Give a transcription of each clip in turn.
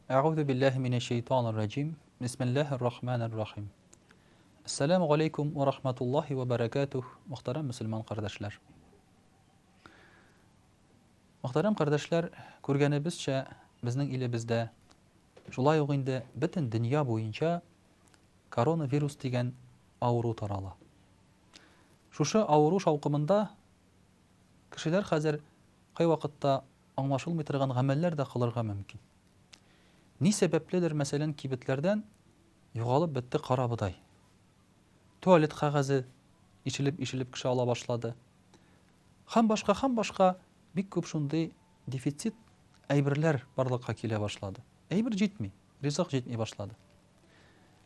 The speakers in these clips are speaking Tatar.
Əuzu billahi mineşşeytanirracim. Bismillahirrahmanirrahim. Assalamu aleykum ve rahmetullahi ve berekatuh. Muhterem Müslüman kardeşler. Muhterem kardeşler, күргәнебезчә, безнең илебездә шулай ук инде бөтен дөнья буенча коронавирус дигән авыру тарала. Шушы авыру шаукымында кешеләр хәзер кай вакытта аңлашылмый торган гамәлләр дә кылырга мөмкин. Ни сәбәпледер, мәсәлән, кибетләрдән югалып бетте карабыдай. Туалет кәгазе ишелеп кеше ала башлады. Һәм башка бик күп шундый дефицит әйберләр барлыкка килә башлады. Әйбер җитми, ризык җитми башлады.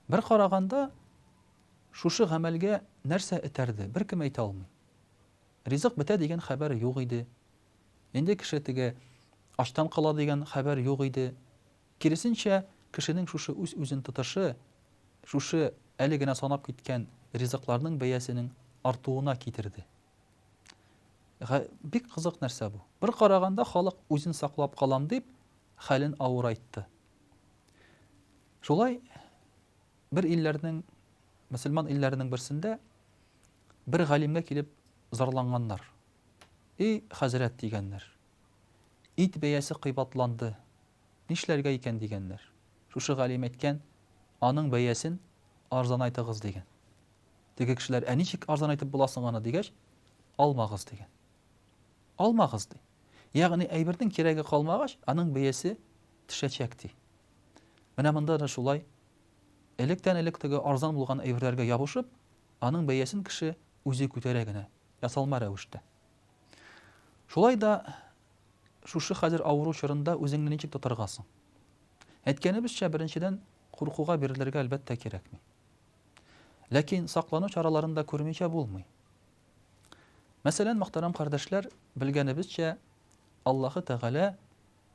Бер караганда шушы гамәлгә нәрсә этәрде, беркем әйтә алмый. Ризык бетә дигән хәбәр юк иде. Инде кеше теге аштан кала дигән хәбәр юк иде. Киресенчә, кешенең шушы үзен тотышы, шушы әле генә санап киткән ризыкларның бәясенең артуына китерде. Бик кызык нәрсә бу. Бер караганда халык үзен саклап калам дип хәлен авырайтты. Шулай бер илләрнең, мөселман илләрнең берсендә бер галимгә килеп зарланганнар. Хәзрәт дигәннәр. Ит бәясе кыйбатланды. Нишләргә икән дигәннәр. Шушы галим әйткән, аның бәясен арзан айтыгыз дигән. Теге кешеләр, ничек арзан айтып буласың аны дигәч, алмагыз дигән. Алмагыз ди. Ягъни әйбернең кирәге калмагач, аның бәясе төшәчәк ди. Менә монда да шулай. Электән-элек теге арзан булган әйберләргә ябышып, аның бәясен кеше үзе күтәрә генә, ясалма рәвештә. Шулай да шушы хәзер авыру чорында үзеңне ничек тотаргасың? Әйткәнебезчә, беренчедән куркуга бирелергә әлбәттә кирәкми. Ләкин саклану чараларын да күрмичә булмый. Мәсәлән, мөхтәрәм кардәшләр, белгәнебезчә, Аллаһы Тәгалә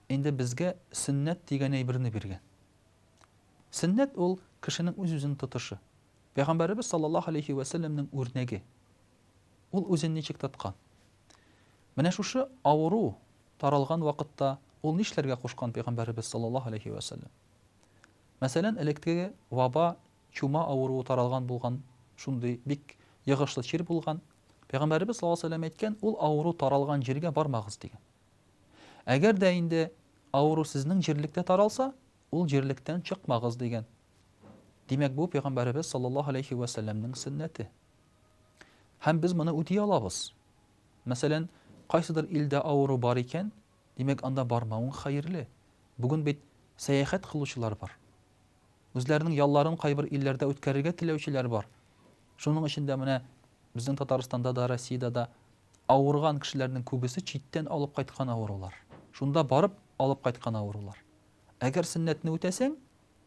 инде безгә сөннәт дигән әйберне биргән. Сөннәт ул кешенең үз-үзен тотышы. Пәйгамбәрбез саллаллаһу алейхи ва сәлләмнең үрнәге. Ул үзен ничек тоткан? Менә шушы авыру таралган вакытта ул нишләргә кушкан Пәйгамбәрбез саллаллаһу алейхи ва сәлләм? Мәсәлән, элекке ваба, чума авыруы таралган булган, шундый бик йыгышлы чир булган. Пәйгамбәрбез саллаллаһу алейхи ва сәлләм әйткән, ул авыру таралган җиргә бармагыз дигән. Әгәр дә инде авыру сезнең җирлектә таралса, ул җирлектән чыкмагыз дигән. Димәк, бу Пәйгамбәрбез саллаллаһу алейхи ва сәлләмнең сөннәте. Һәм без моны үти алабыз. Мәсәлән, кайсыдыр илдә авыру бар икән, димәк, анда бармауың хәерле. Бүген бит сәяхәт кылучылар бар. Үзләренең ялларын кайбер илләрдә үткәрергә теләүчеләр бар. Шуның эчендә менә безнең Татарстанда да, Россиядә да авырган кешеләрнең күбесе читтән алып кайткан авырулар. Шунда барып алып кайткан авырулар. Әгәр сөннәтне үтәсәң,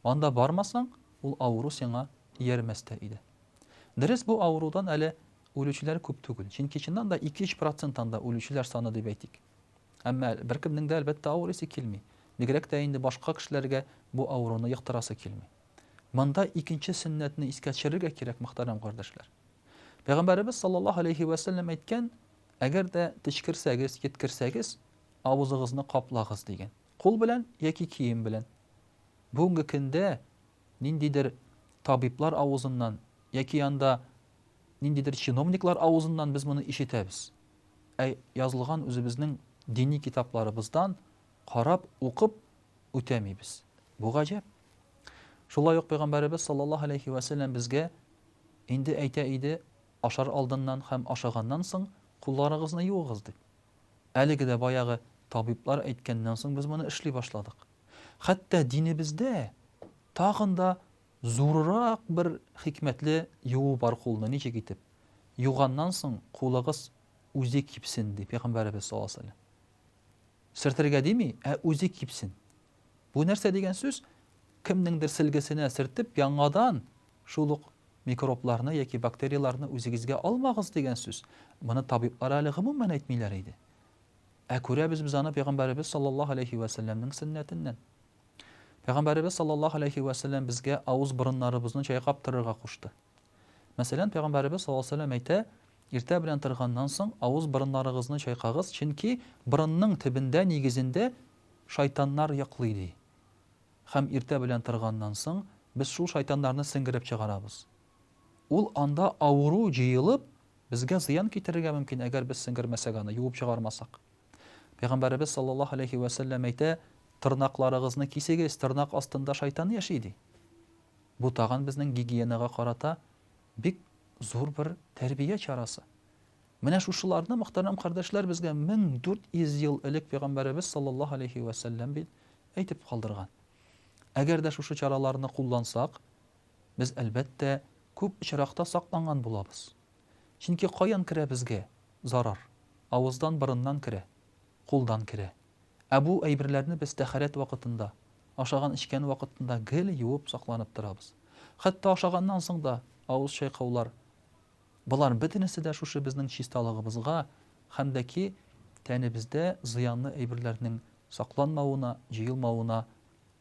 анда бармасаң, ул авыру сиңа иярмәстә иде. Дөрес, бу авырудан әле үлүчеләр күп түгел. Чөнки чыннан да 2% анда үлүчеләр саны дип әйтик. Әмма беркемнең дә әлбәттә авырысы килми. Бигрәк тә инде башка кешеләргә бу авыруны яктырасы килми. Монда икенче сөннәтне искә төшерергә кирәк, мөхтәрәм кардәшләр. Пәйгамбәрбез саллаллаһу алейхи ва сәлләм әйткән, әгәр дә тишкерсәгез, yetkерсәгез, авызыгызны каплагыз дигән. Кул белән яки кием белән. Бүгенге көндә ниндидер табиблар авызыннан яки анда ниндидер чиновниклар авызыннан без моны ишетәбез. Язылган үзебезнең дини китапларыбыздан карап, укып үтәмибез. Бу гаҗәп. Шулай ук Пәйгамбәрбез саллаллаһу алейхи ва сәлләм безгә инде әйтә иде, ашар алдыннан һәм ашаганнан соң кулларыгызны юыгыз дип. Әлеге дә баягы табиблар әйткәннән соң без моны эшли башладык. Хәтта динебездә тагын да зуррак бер хикмәтле юу бар кулны ничек итеп. Юганнан соң кулыгыз үзе кипсен ди Пәйгамбәрбез саллаллаһу алейхи ва сәлләм. Сөртергә дими, үзе кипсен. Бу нәрсә дигән сүз? Кемнеңдер силгесенә сөртеп, яңадан шул ук микробларны яки бактерияларны үзегезгә алмагыз дигән сүз. Моны табиблар әле гомумән әйтмиләр иде. Күрәбез без аны Пәйгамбәрбез саллаллаһу алейхи ва сәлләмнең сөннәтеннән. Пәйгамбәрбез саллаллаһу алейхи ва сәлләм безгә авыз борыннарыбызны чайкап торырга кушты. Мәсәлән, Пәйгамбәрбез саллаллаһу алейхи ва сәлләм әйтә, иртә белән торганнан соң авыз борыннарыгызны чайкагыз, чөнки борынның төбендә нигезендә шайтаннар яклый ди. һәм иртә белән торганнан соң без шул шайтаннарны сеңгереп чыгарабыз. Ул анда авыру җыелып, безгә зыян китерергә мөмкин, әгәр без сеңгермәсәк аны, юып чыгармасак. Пәйгамбәрбез саллаллаһу алейхи ва сәллям әйтә, тырнакларыгызны кисегез, тырнак астында шайтан яши ди. Бу тагын безнең гигиенага карата бик зур бер тәрбия чарасы. Менә шушыларны, мөхтәрәм кардәшләр, безгә 1400 ел элек Пәйгамбәрбез саллаллаһу алейхи ва сәллям бит әйтеп калдырган. Әгәр дә шушы чараларны куллансак, без әлбәттә күп очракта сакланган булабыз. Чөнки каян керә безгә зарар? Авыздан, борыннан керә, кулдан керә. Бу әйберләрне без тәһарәт вакытында, ашаган ичкән вакытында гел юып сакланып торабыз. Хәтта ашаганнан соң да авыз чайкаулар, булар бөтенесе дә шушы безнең чисталыгыбызга һәм дә ки тәнебездә зыянлы әйберләрнең сакланмавына, җыелмавына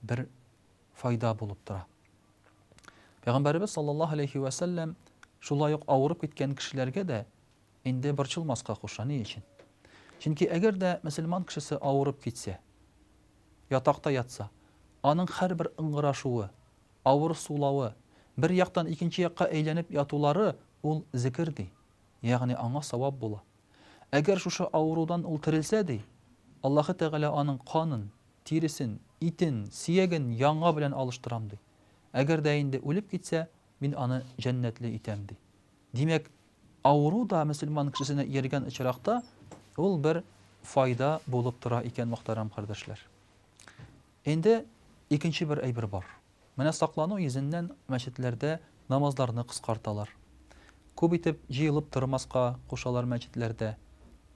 бер файда булып тора. Пәйгамбәрбез саллаллаһу алейхи ва сәллям шулай ук авырып киткән кешеләргә дә инде борчылмаска куша. Ни өчен? Чөнки әгәр дә мөселман кешесе авырып китсә, ятакта ятса, аның һәрбер ыңгырашуы, авыр сулавы, бер яктан икенче якка әйләнеп ятулары ул зикр ди. Ягъни аңа савап була. Әгәр шушы авырудан ул терелсә ди, Аллаһы Тәгалә аның канын, тиресен, итен, сөяген яңа белән алыштырам ди. Әгәр дә инде үлеп китсә, мин аны җәннәтле итәм ди. Димәк, авыру да мөселман кешесенә ияргән очракта ул бер файда булып тора икән, мөхтәрәм кардәшләр. Инде икенче бер әйбер бар. Менә саклану йөзеннән мәчетләрдә намазларны кыскарталар. Күп итеп җыелып тормаска кушалар мәчетләрдә.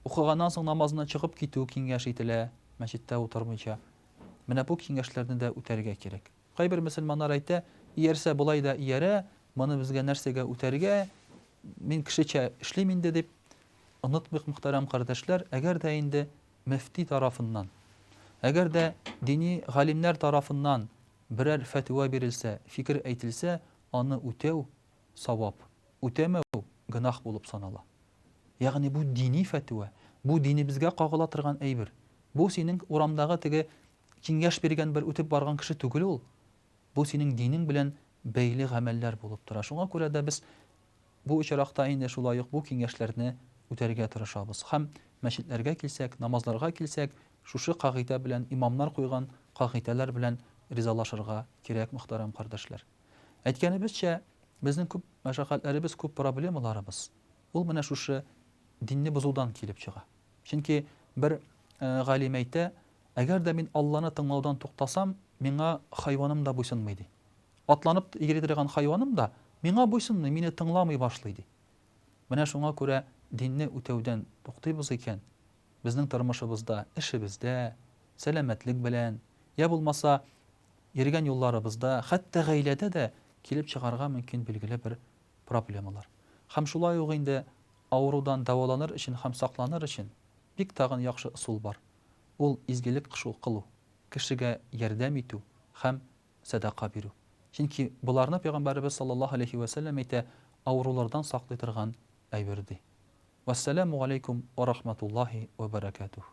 Укыганнан соң намазына чыгып китү киңәш ителә, мәчеттә утырмыйча. Менә бу киңәшләрне дә үтәргә кирәк. Кайбер мөселманнар әйтә, иярсә булай да иярә, моны безгә нәрсәгә үтәргә, мин кешечә эшлим инде дип онытмыйк, мөхтәрәм кардәшләр, әгәр дә инде мөфти тарафыннан, әгәр дә дини галимнәр тарафыннан берәр фәтва бирелсә, фикер әйтелсә, аны үтәү савап, үтәмәү гынах булып санала. Ягъни бу дини фәтва, бу динебезгә кагыла торган әйбер. Бу синең урамдагы теге киңәш биргән бер үтеп барган кеше түгел ул. Бу синең динең белән бәйле гамәлләр булып тора. Шуңа күрә дә без бу очракта инде шулай ук бу киңәшләрне үтәргә тырышабыз. Һәм мәчетләргә килсәк, намазларга килсәк, шушы кагыйдә белән, имамнар куйган кагыйдәләр белән ризалашырга кирәк, мөхтәрәм кардәшләр. Әйткәнебезчә, безнең күп мәшәкатьләребез, күп проблемаларыбыз ул менә шушы динне бозудан килеп чыга. Чөнки бер галим әйтә, әгәр дә мин Алланы тыңлаудан туктасам, миңа хайваным да буйсынмый ди. Атланып йөри торган хайваным да миңа буйсынмый, мине тыңламый башлый ди. Менә шуңа күрә динне үтәүдән туктыйбыз икән, безнең тормышыбызда, эшебездә, сәламәтлек белән, я булмаса йөргән юлларыбызда, хәтта гаиләдә дә килеп чыгарга мөмкин билгеле бер проблемалар. Һәм шулай ук инде авырудан дәваланыр өчен һәм сакланыр өчен бик тагын яхшы ысул бар. Ул изгелек кылу, кешегә ярдәм итү һәм садака бирү. Чөнки буларны Пәйгамбәрбез саллаллаһу алейхи ва сәллям әйтә, авырулардан саклый торган әйбер ди. Вассаламу алейкум ва рахматуллаһи ва баракатуһ.